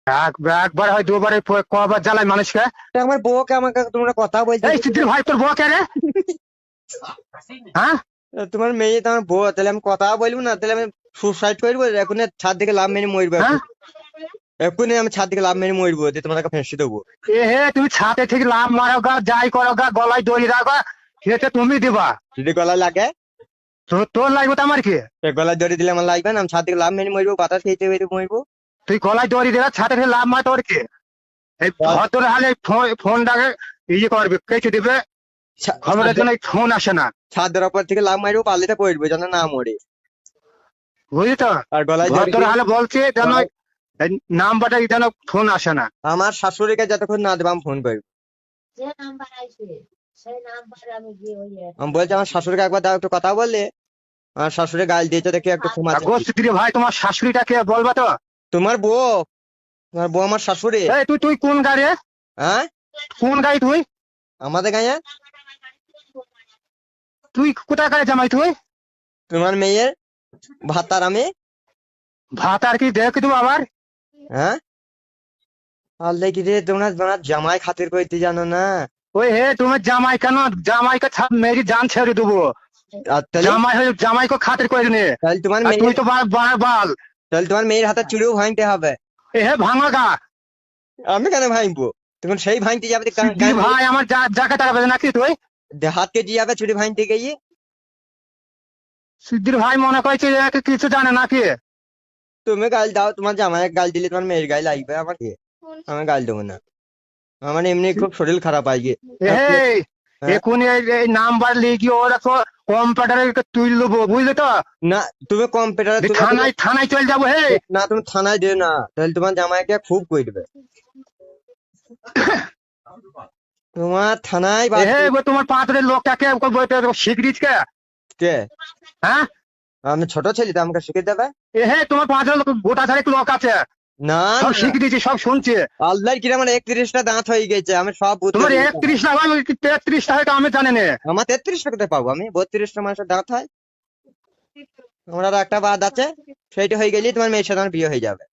একবার হয় দুবারে কবার জ্বালায় মানুষকে। আমার বউকে আমাকে তোমরা কথা বলছো। এই সিদ্দির ভাই তোর বউ কে রে? হ্যাঁ তোমার মেয়ে তো আমার বউ, তাহলে আমি কথা বলবো না? তাহলে আমি সুসাইড করবো এখন, ছাদ থেকে লাভ মেরে মরবো হ্যাঁ এক্ষুনি আমি ছাদ থেকে লাভ মেরে মরবো, দিয়ে তোমাকে ফেঁসে দেবো। এ হে তুমি ছাদে থেকে লাভ মারো গা, যাই করো গা, গলায় দড়ি রাখো, সেটা তুমি দিবা। যদি গলায় লাগে, তোর লাগবে তো আমার কি? গলায় দড়ি দিলে আমার লাগবে না? আমি ছাদ থেকে লাভ মেরে মরবো, বাতাস খেতে খেতে মরবো। তুই গলায় দড়ি দেবা, ছাদে থেকে লাভ মার, তোর কি? এই ভদ্র হালে ফোনটাকে ইয়ে করবে, কেটে দিবে, খবরের জন্য ফোন আসে না, ছাদের ওপর থেকে লাভ মারবো, পালিতে পড়বো যেন না মরে। বুঝলি তো? আর গলায় দড়ি ভদ্র হালে বলছে যেন এই নাম্বারটা যেন ফোন আসে না। আমার শাশুড়িকে যতক্ষণ না দেবো আমি ফোন করবো। যে নাম্বার আইছে সেই নাম্বারে আমি গিয়ে ওই আমি বলছি আমার শাশুড়িকে একবার দাও, একটু কথা বললে। আমার শাশুড়ি গাল দিয়েছে দেখে একটু ঘুমাচ্ছে। গোস্তির ভাই তোমার শাশুড়িটাকে বলবা তো? তোমার বউ, তোমার বউ আমার শাশুড়ি। এই তুই কোন গাড়ি? হ্যাঁ, কোন গাড়ি তুই? আমাদের গাঁয়ে। তুই কোথায় গাড়ি জামাই তুই? তোমার মেয়ের ভাতার আমি। ভাত আর কি দেখি তুমি আবার? হ্যাঁ, আল্লাহ কি রে, তোমরা তোমরা জামাই খাতির করতে জানো না? ওই হে তোমার জামাই কেন? জামাইকে মেরি জান ছেড়ে দেবো। আর তাহলে জামাই হয়ে জামাইকে খাতির করে নে। তাহলে তোমার আর তুই মেয়ের, তো বাল। তাহলে তোমার মেয়ের হাতে চুড়িও ভাঙতে হবে। এ হে ভাঙা গা। আমি কেন ভাঙবো? তুমি সেই ভাঙতে যাবে তুই ভাই আমার যাকে তাকাবে নাকি তুই? হাতকে দিয়ে যাবে চুড়ি ভাঙতে গিয়ে। সিদ্দির ভাই মনে করছে যে কিছু জানে নাকি? তুমি গাল দাও, তোমার জামাই গাল দিলে তোমার মেয়ের গায়ে লাগবে, আমার কি? আমি গাল দেবো না, আমার এমনি খুব শরীর খারাপ আজকে। এই হ্যাঁ? এখনই এই নাম্বার লিখিয়ে ওরা কম্পিউটারে তুই নেবো, বুঝলি তো? না, তুমি কম্পিউটারে থানায় চলে যাবো। হে না, তুমি থানায় দিও না, তাহলে তোমার জামাইকে খুব কইবে। তোমার থানায় হে তোমার পাঁচরের লোকটাকে শিখরিস কে? কে? হ্যাঁ আমি ছোট ছেলে তো আমাকে শিখে দেবে? হে তোমার পাঁচরের লোক গোটা ছাড়েক লোক আছে, না সব শিখে দিয়েছি, সব শুনছে। আল্লাহর কি আমার 31টা দাঁত হয়ে গেছে, আমি সব বুঝতে তোমার পেরেছি। 31 না হয় 33টা হয়তো আমি জানি না। আমার 33টা কোথায় পাবো? আমি 32টা মানুষের দাঁত হয়। আমার আর একটা বাদ আছে, সেইটা হয়ে গেলেই তোমার মেয়ের সাথে আমার বিয়ে হয়ে যাবে।